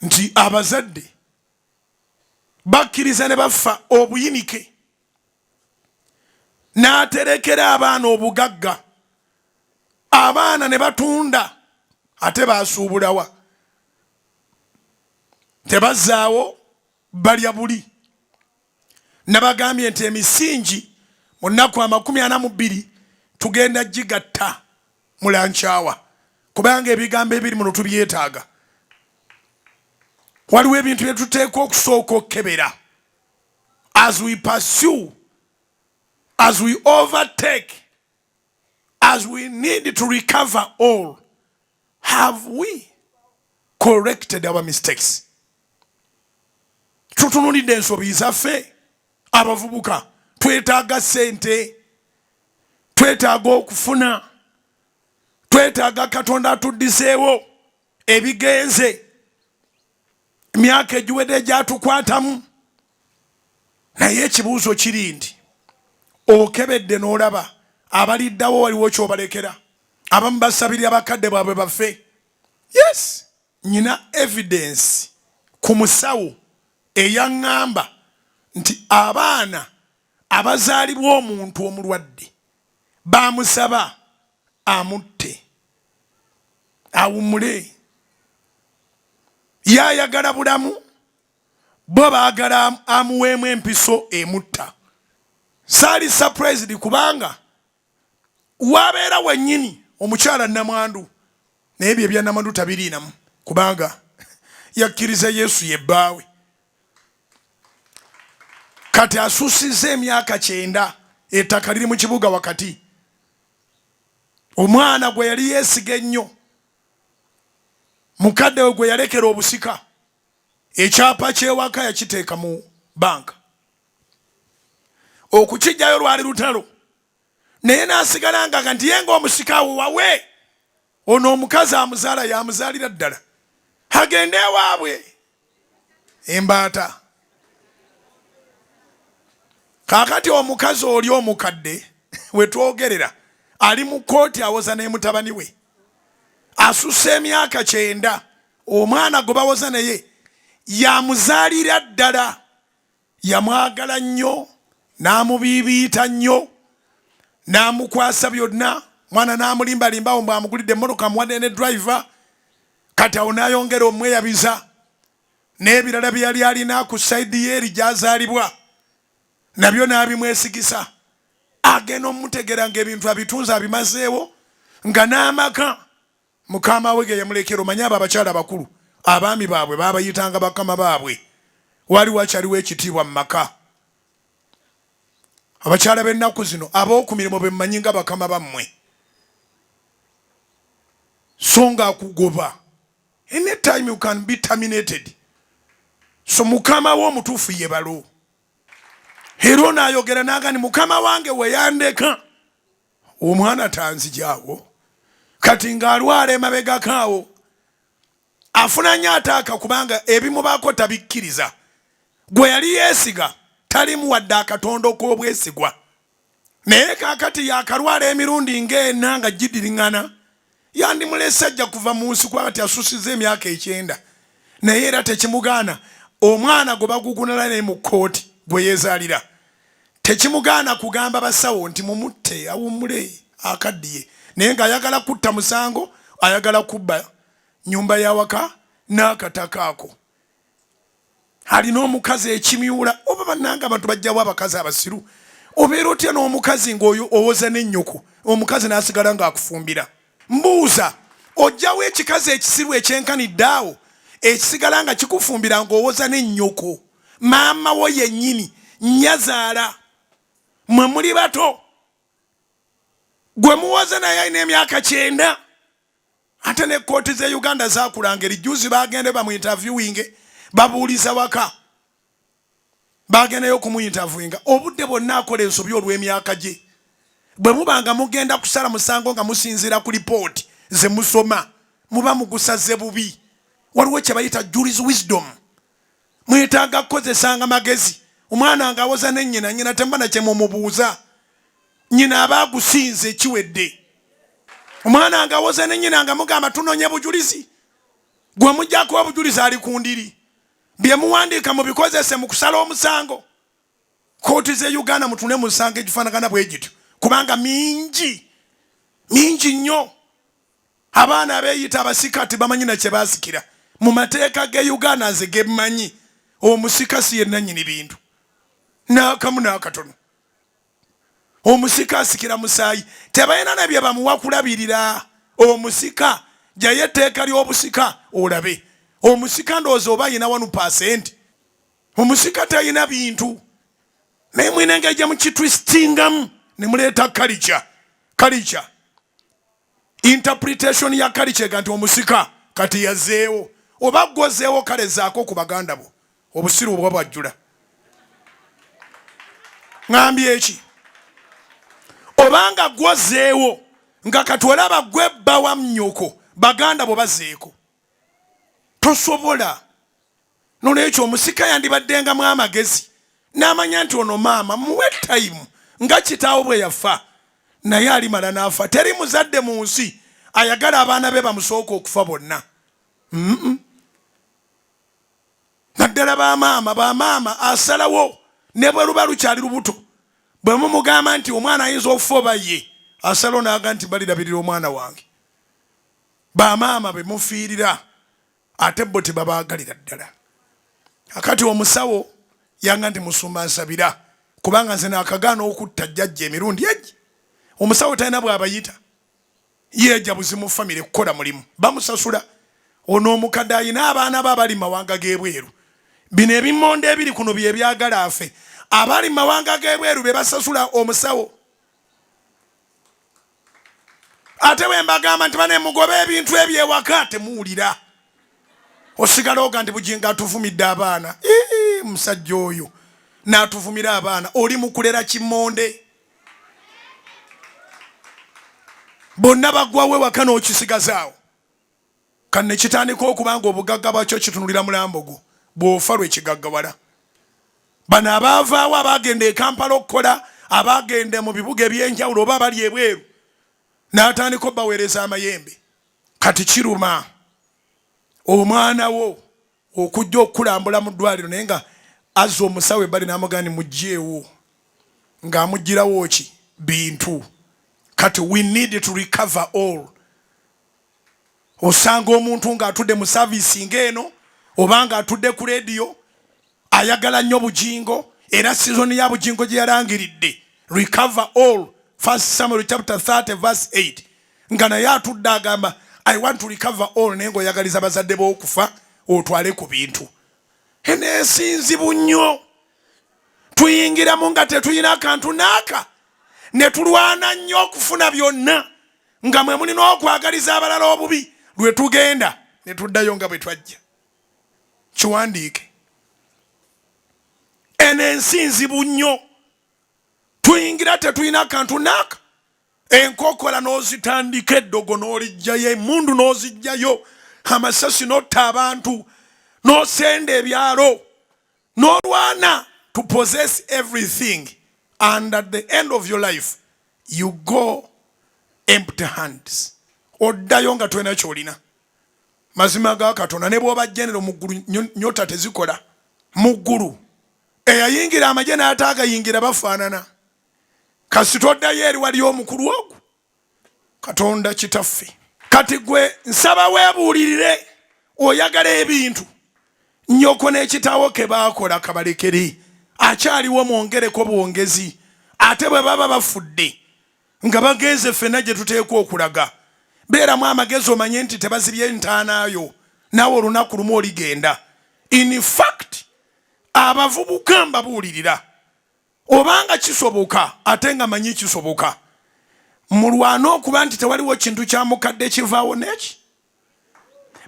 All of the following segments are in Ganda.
nti abazadde bakkiriza ne bafa obuyinike n'aterekera abaana obugagga abaana ne batunda ate basuubulawa tebazzaawo balya buli nabagambye nti emisingi mu nnaku 42 tugenda gigatta mulankyawa kubanga ebigambo ebiri muno tubyetaaga waliwo ebintu bye tuteeka okusooka okukebera as we pursue, as we overtake, as we need to recover all. Have we corrected our mistakes? Tutunulidde ensobi zaffe abavubuka twetaaga ssente, twetaaga okufuna, twetaaga Katonda atuddiseewo ebigenze emyaka egiwedde gyatukwatamu. Naye ekibuuzo kiri nti okebedde n'olaba abaliddawo waliwo ky'obalekera. Abamu basabirira bakadde baabwe baffe. Yes, nyina evidence ku musawo eyaŋŋamba nti abaana abazaalibwa omuntu omulwadde bamusaba amutte awummule. Yayagala bulamu, bo baagala amuweemu empiso emutta. Saali surprised kubanga wabeera wennyini omukyala namwandu naye ebyo ebya namwandu tabiriinamu kubanga yakkiriza Yesu ye bbaawe. Kati asuusiza emyaka 9 ettaka liri mu kibuga wakati. Omwana gwe yali yeesiga ennyo, mukadde we gwe yalekera obusika, ekyapa ky'ewaka yakiteeka mu banka okukijjayo lwali lutalo, naye n'asigala nga nti ye ng'omusika awo wawe ono omukazi amuzaala yamuzaalira ddala agende ewaabwe embaata. Kaakati omukazi oli omukadde wetwogerera ali mu kooti awoza ne mutabani we, asusse emyaka 9, omwana gwe bawoza naye yamuzaalira ddala, yamwagala nnyo, n'amubiibiita nnyo, n'amukwasa byonna. Mwana n'amulimbalimbawo mbw'amugulidde emmotoka amuwadde ne driver. Kati awo n'ayongera omweyabiza n'ebirala bye yali alina ku sayidi ye eri gy'azaalibwa nabyo n'abimwesigisa. Agenda omutegera ng'ebintu abitunze abimazeewo nga n'amaka mukama we ge yamulekera. Omanye abo abakyala abakulu abaami baabwe baabayitanga bakama baabwe, wali wakyaliwo ekitiibwa mu maka. Abakyala b'ennaku zino ab'oku mirimu be mmanyi nga bakama bammwe, so nga akugoba anytime you can be terminated. So mukama wo omutuufu ye balo. Era n'ayogera n'agamba mukama wange we yandeka omwana tanzijaawo, kati ng'alwala emabega kaawo afuna nnyo ataaka kubanga ebimubaako tabikkiriza. Gwe yali yeesiga talimu wadde akatondo k'obwesigwa, naye kaakati yakalwala emirundi ng'ena nga gidiriŋŋana, yandimulese ajja kuva mu nsi kuba kati asusiza emyaka 9, naye era tekimugaana omwana gwe bagugunala ne mu kooti gwe yeezaalira, tekimugaana kugamba basawo nti mumutte awummule akaddiye, naye ng'ayagala kutta musango, ayagala kubba nyumba yawaka n'akataka ako. Alina omukazi ekimyula. Oba bannanga abantu bajjawo abakazi abasiru, obeera otya n'omukazi ng'oyo owoza n'ennyoko, omukazi n'asigala ng'akufumbira? Mbuuza, ojjawo ekikazi ekisiru ekyenkanidde awo ekisigala nga kikufumbira ng'owoza n'ennyoko? Maama wo yennyini nnyazaala, mwe muli bato, gwe muwoza naye alina emyaka 9. Ate ne kooti ze Uganda zaakulanga erijuzi bagende bamuinterviewinge, babuuliza waka, bagendayo okumuinterviewinga obudde bwonna akola ensobi olw'emyaka gye. Bwe mubanga mugenda kusala musango nga musinziira ku lipooti ze musoma, muba mugusaze bubi. Waliwo kye bayita jury's wisdom. Mwetaaga kukozesanga magezi. Omwana ng'awoza ne nnyina, nnyina temba na kye mumubuuza, nnyina aba agusinze ekiwedde. Omwana ng'awoza ne nnyina nga mugamba tunoonye bujulizi, gwe mujjako obujulizi ali ku ndiri bye muwandiika mubikozese mu kusala omusango. Kooti ze Uganda mutune mu musango egifaanagana bwe gityo kubanga mingi nnyo. Abaana abeeyita abasika tebamanyi na kye baasikira. Mu mateeka ge Uganda nze ge mmanyi omusika si yenna nnyini bintu n'akamu n'akatono. Omusika asikira musaayi tebalina na bye bamuwa kulabirira. Omusika jaye etteeka ly'obusika olabe. Omusika ndowooza oba ayina 1%. Omusika talina bintu naye mwine engeri mu kitwistingamu ne muleeta culture. Interpretation ya culture ganti omusika kati yazeewo oba gwozeewo kale zaako ku baganda bo obusiru obwa bwajjula. Ngambye eki obanga gwozeewo nga kati olaba gwe bba wa mnyoko baganda bo bazeeko tosobola. Nolwekyo omusika yandibaddengamu amagezi n'amanya nti ono maama muwe time nga kitaawe bwe yafa naye alimala n'afa. Teri muzadde mu nsi ayagala abaana be bamusooka okufa bonna. Naddala bamaama asalawo ne bwe luba lukyali lubuto bwe mumugamba nti omwana ayinza okufa oba ye asalawo n'aga nti balirabirira omwana wange. Bamaama be mufiirira ate bo tebabaagalira ddala. Akati omusawo yanga nti Musumba nsabira kubanga nze naakagaana okutta jjajja emirundi egi. Omusawo talina bw'abayita yeeja buzimu famire kukola mulimu bamusasula. Ono omukadde ayina abaana be abali mawanga g'ebweru. Bino ebimmonde ebiri kuno bye byagala afe. Abali mawanga g'ebweru be basasula omusawo. Ate bwe mbagamba nti bane mugobe ebintu ebyewaka temuwulira. Osigala oga nti bujinga atuvumidde abaana. Musajja oyo n'atuvumira abaana oli mukulera kimmonde. Bonna baggwawe waka n'okisigazaawo. Kanne kitandika okubanga obugagga bwakyo kitunulira mulambogo bw'ofa lwekigaggawala. Bano abaavaawo abaagenda e Kampala okukola abaagenda mu bibuga ebyenjawulo oba bali ebweru n'atandika obbaweereza amayembe. Kati kiruma omwana wo okujja okukulambula mu ddwaliro naye nga azza omusawo ebbali n'amugamba mugjeewo ng'amugirawo ki bintu. Kati we need to recover all. Osanga omuntu ng'atudde mu saavisi ng'eno oba ng'atudde ku leediyo ayagala nnyo bujingo era sizoni ya bujingo gye yalangiridde recover all 1 Samuel chapter 30 verse 8 nga naye atudde agamba I want to recover all naye ng'oyagaliza bazadde b'okufa otwale ku bintu. Eneesinzibu nnyo tuyingiramu nga tetuyina akantu naaka ne tulwana nnyo okufuna byonna nga mwe mulina okwagaliza abalala obubi lwe tugenda ne tuddayo nga bwe twajja. Kiwandiike. Enensinzibu nnyo tuyingira tetuyina akantu naaka. Enkokola n'ozitandika eddogo n'olijjayo emmundu n'ozijjayo amasasi n'otta abantu n'osenda ebyalo n'olwana to possess everything and at the end of your life you go empty hands. Oddayo nga twena kyolina. Mazima ga Katonda ne bw'oba jjenero mu ggulu nyota tezikola. Mu ggulu eyayingira amagye n'ataagayingira bafaanana. Kasi toddayo eri wali omukulu ogwo Katonda kitaffe. Kati gwe nsaba weebuulirire oyagala ebintu nnyoko n'ekitaawo ke baakola kabalekere akyaliwo mwongereko bwongezi ate bwe baba bafudde nga bagenze ffenna gye tuteekwa okulaga beeramu amagezi omanye nti tebazibye ntaanaayo naawe olunaku lumu oligenda. In fact abavubuka mbabuulirira obanga kisoboka ate nga manyi kisoboka mulwana okuba nti tewaliwo kintu kya mukadde kivaawo neki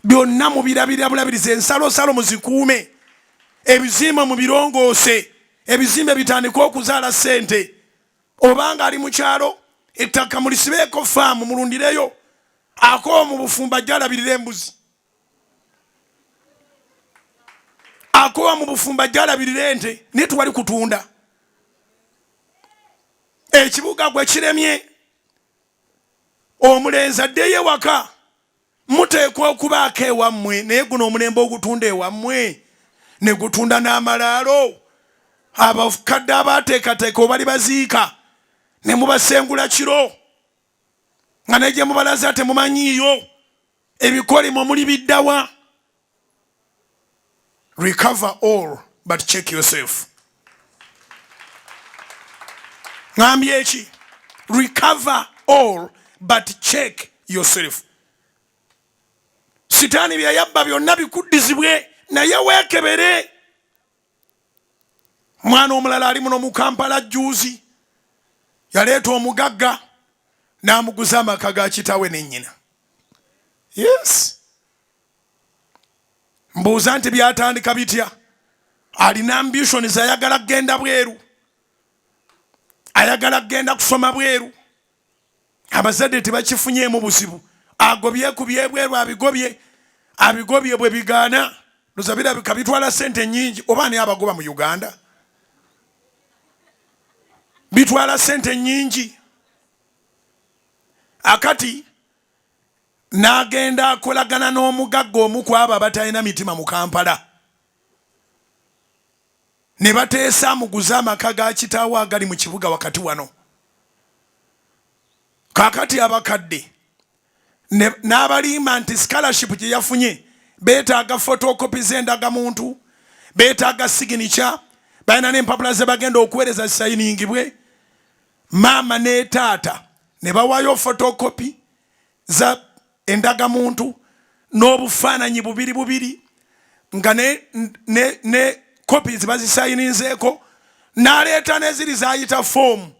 byonna mubirabira bulabiriza ensalosalo muzikuume ebizimbe mubirongoose ebizimbe bitandika okuzaala ssente obanga ali mu kyalo ettaka mulisibeeko faamu mulundireyo akoowa mu bufumba jalabirira embuzi akoowa mu bufumba jalabirira ente naye tuwali kutunda. Ekibuga gwe kiremye omulenzi addeyo ewaka muteekwa okubaako ewammwe naye guno omulembe ogutunda ewammwe ne gutunda n'amalaalo abakadde abaateekateeka obali baziika ne mubasengula kiro nga ne gye mubalaza temumanyiiyo ebikolimo muli biddawa. Recover all but check yourself. Ngambye eki? Recover all but check yourself. Sitaani bye yabba byonna bikuddizibwe naye weekebere. Mwana omulala ali muno mu Kampala juuzi yaleeta omugagga n'amuguza amaka ga kitaawe ne nnyina. Yes. Mbuuza nti byatandika bitya? Alina ambitions, ayagala kgenda Bweru, ayagala kgenda kusoma Bweru. Abazadde tebakifunyeemu buzibu. Agobye ku byebweru abigobye bwe bigaana luzabira bikabitwala sente nnyingi. Oba ani abagoba mu Uganda? Bitwala sente nnyingi. Akati n'agenda akolagana n'omugagga omu ku abo abatalina mitima mu Kampala. Ne bateesa amuguza amaka ga kitaawe agali mu kibuga wakati wano. Kaakati abakadde n'abalimba nti scholarship gye yafunye beetaaga photocopy z'endagamuntu, beetaaga signature, balina n'empapula ze bagenda okuweereza zisayiningibwe. Maama ne taata ne bawaayo photocopy za endagamuntu n'obufaananyi bubiri nga ne copies bazisayininzeeko, n'aleeta n'eziri zayita form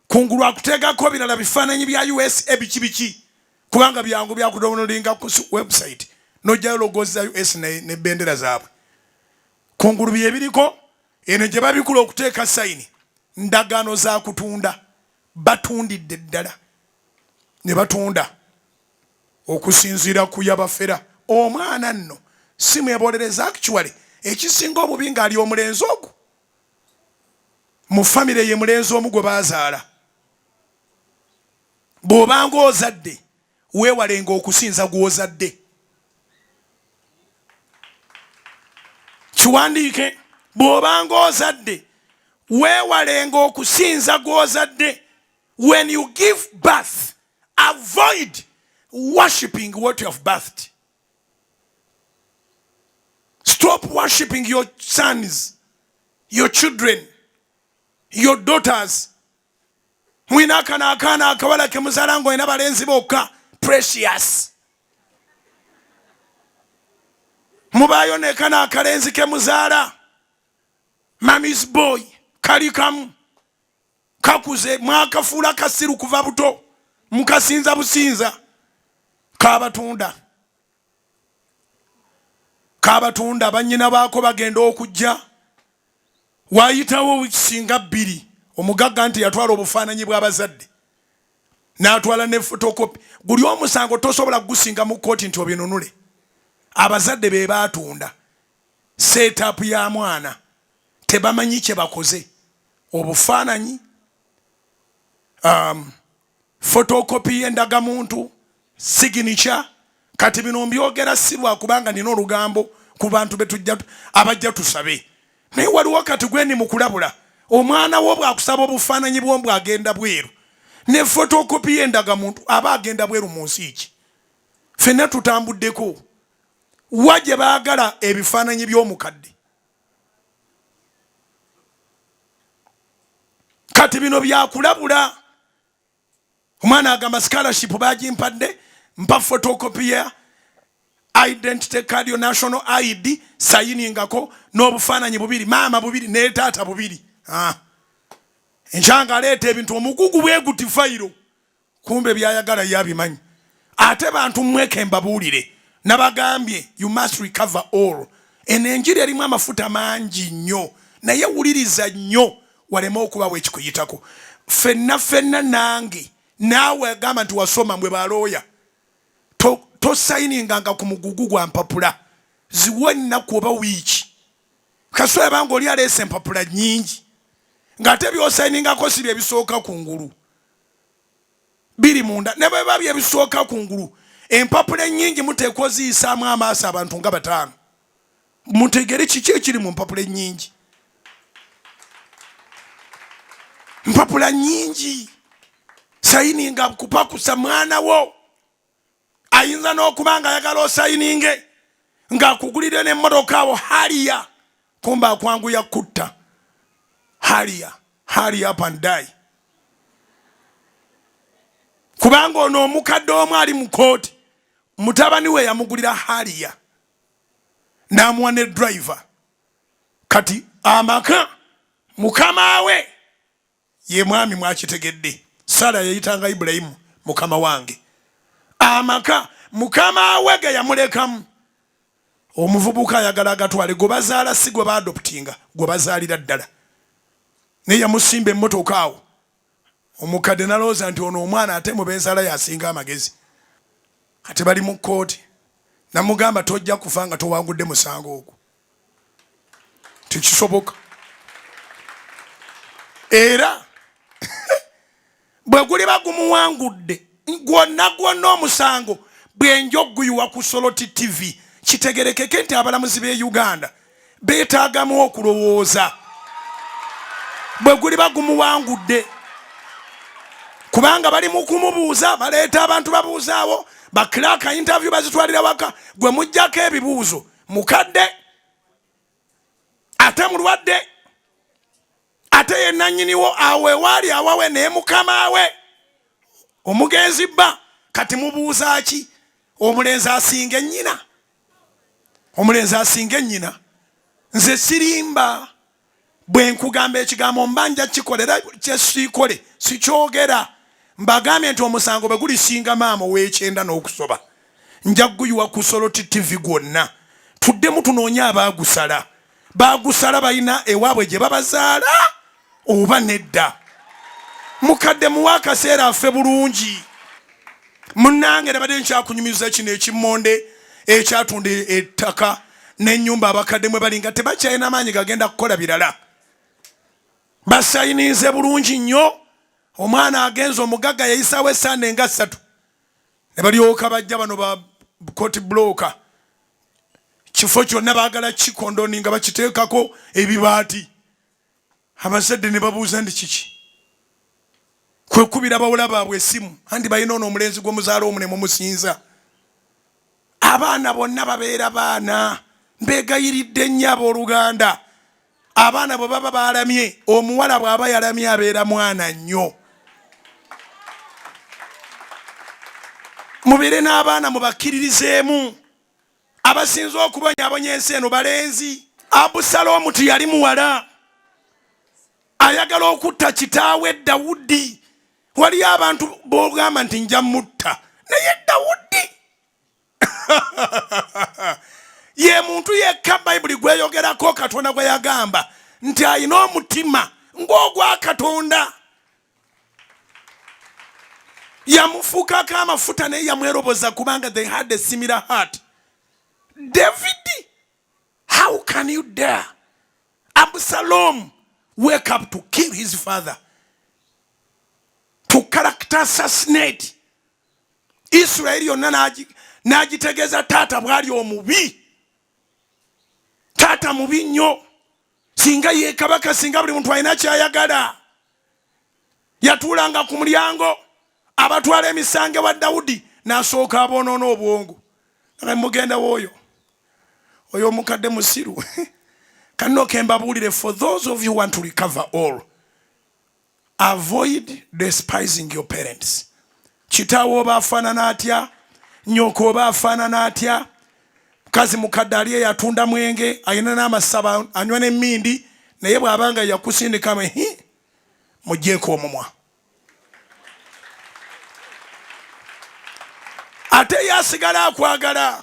kungulu akuteekako birala bifaananyi bya USA biki kubanga byangu byakudownloadinga ku website n'ojjayo logozi za US ne bendera zaabwe kungulu bye biriko. Eno gye babikula okuteeka sayini ndagaano za kutunda, batundidde ddala ne batunda okusinziira ku yabafera. Omwana nno si mwebolereza actually ekisinga obubi ng'ali omulenzi ogwo mu famire ye mulenzi omu gwe baazaala. Bw'obanga ozadde weewalenga okusinza gw'ozadde. Kiwandiike, bw'obanga ozadde weewalenga okusinza gw'ozadde. When you give birth, avoid worshipping what you have birthed. Stop worshipping your sons, your children, your daughters. Mwina akaana akawala ke muzaala ng'olina balenzi bokka, precious. Mubaayo n'ekana akalenzi ke muzaala, mommy's boy, kali kamu kakuze mwakafuula kasiru kuva buto mukasinza businza. Kabatunda bannyina baako bagenda okujja. Waayitawo wikisinga 2 omugagga nti yatwala obufaananyi bw'abazadde n'atwala ne photocopy. Guli omusango tosobola kugusinga mu kkooti nti obinunule. Abazadde be baatunda setup ya mwana, tebamanyi kye bakoze. Obufaananyi, photocopy y'endagamuntu, signature. Kati bino mbyogera si lwa kubanga nina olugambo ku bantu betujja abajja tusabe. Naye waliwo kati gwendi mu kulabula. Omwana wo bw'akusaba obufaananyi bw'ombwa agenda Bweru ne photocopy y'endagamuntu aba agenda Bweru mu nsi ki? Ffenna tutambuddeko. Wa gye baagala ebifaananyi by'omukadde? Kati bino byakulabula. Omwana agamba scholarship bagimpadde, mpa photocopy ya identity card, yo national ID, sayiningako n'obufaananyi 2, maama 2 ne taata 2. Enkyanga aleeta ebintu omugugu bweguti fayiro, kumbe byayagala yabimanyi. Ate bantu mweke mbabuulire, nabagambye you must recover all. Eno enjiri erimu amafuta mangi nnyo, naye wuliriza nnyo waleme okubawo ekikuyitako. Ffenna nange naawe agamba nti wasoma mbwe balooya tosayininganga ku mugugu gwa mpapula ziwe nnaku oba wiiki. Kasooya banga oli aleese empapula nnyingi ng'ate by'osayiningako si bye bisooka kungulu, biri munda. Ne bwe biba bye bisooka kungulu, empapula ennyingi muteekwa oziyisaamu amaaso abantu nga 5 mutegere kiki ekiri mu mpapula ennyingi. Mpapula nnyingi sayininga kupakusa mwana wo ayinza n'okuba nga ayagala osayininge ng'akugulire n'emmotoka awo haliya kumba akwanguya kutta haliya up and die. Kubanga ono omukadde omu ali mu kooti mutabani we yamugulira haliya n'amuwa ne driver. Kati amaka mukama we ye mwami mwakitegedde. Sara yayitanga Ibulayimu mukama wange. Amaka mukama we ge yamulekamu. Omuvubuka ayagala agatwale gwe bazaala si gwe baadoptinga gwe bazaalira ddala. Naye yamusimba emmotoka awo. Omukadde nalowooza nti ono omwana ate mu b'enzaala yasinga amagezi. Kati bali mu kkooti. Namugamba tojja kufa nga towangudde musango ogwo. Tekisoboka. Era bwe guli bagumuwangudde gwonna omusango bwenjoguyuwa ku Soloti TV kitegerekeke nti abalamuzi b'e Uganda beetaagamu okulowooza bwe guli bagumuwangudde. Kubanga bali mu kumubuuza baleeta abantu babuuzaawo bakiraaka interview bazitwalira waka gwe mujjako ebibuuzo mukadde ate mulwadde ate ye nannyiniwo awe waali awawe naye mukama we omugenzi bba. Kati mubuuza ki? Omulenzi asinga ennyina. Omulenzi asinga ennyina. Nze sirimba bwe nkugamba ekigambo mbanja kikolera kyesiikole sikyogera. Mbagambye nti omusango bwe gulisinga maama ow'ekyenda n'okusoba nja kuguyuwa ku Soloti TV gwonna. Tuddemu tunoonya abaagusala. Baagusala balina ewaabwe gye babazaala oba nedda. Mukadde muwa akaseera affe bulungi. Munnange nabadde nkyakunyumiza kino ekimmonde ekyatunda ettaka n'ennyumba abakadde mwe bali nga tebakyalina amaanyi gagenda kukola birala. Basayinize bulungi nnyo. Omwana agenza omugagga yayisaawo essande nga 3 ne balyoka bajja bano ba court blocker. Kifo kyonna baagala kikondoni nga bakiteekako ebibaati. Abazadde ne babuuza ndi kiki? Kwekubira bawula baabwe essimu andi balina ono omulenzi gw'omuzaala omu ne mumusinza. Abaana bonna babeera baana. Mbeegayiridde nnyo abooluganda. Abaana bwe baba baalamye omuwala bw'aba yalamye abeera mwana nnyo. Mubeere n'abaana mubakkiririzeemu. Abasinza okubonyaabonya ensi eno balenzi. Abusalomu tiyali muwala. Ayagala okutta kitaawe Dawudi. Waliyo abantu b'ogamba nti nja mutta. Naye Dawudi ye muntu yekka Bayibuli gweyogerako Katonda gwe yagamba nti alina omutima ng'ogwa Katonda. Yamufuukako amafuta naye yamweroboza kubanga they had a similar heart. David, how can you dare? Absalom wake up to kill his father, to character assassinate. Israel yonna n'agitegeeza taata bwali omubi. Taata mubi nnyo. Singa ye kabaka, singa buli muntu alina kyayagala. Yatuulanga ku mulyango abatwala emisango wa Dawudi n'asooka aboonoona obwongo. Mugenda w'oyo omukadde musiru. Kano kembabuulire, for those of you who want to recover all, avoid despising your parents. Kitaawe oba afaanana atya, nnyoko oba afaanana atya, mukazi mukadde ali eyatunda mwenge alina n'amasaba anywa n'emmindi, naye bw'abanga yakusindikamu mugjeeko omumwa. Ate yasigala akwagala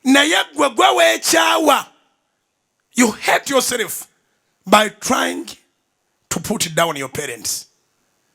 naye gwe weekyawa. You hate yourself by trying to put down your parents.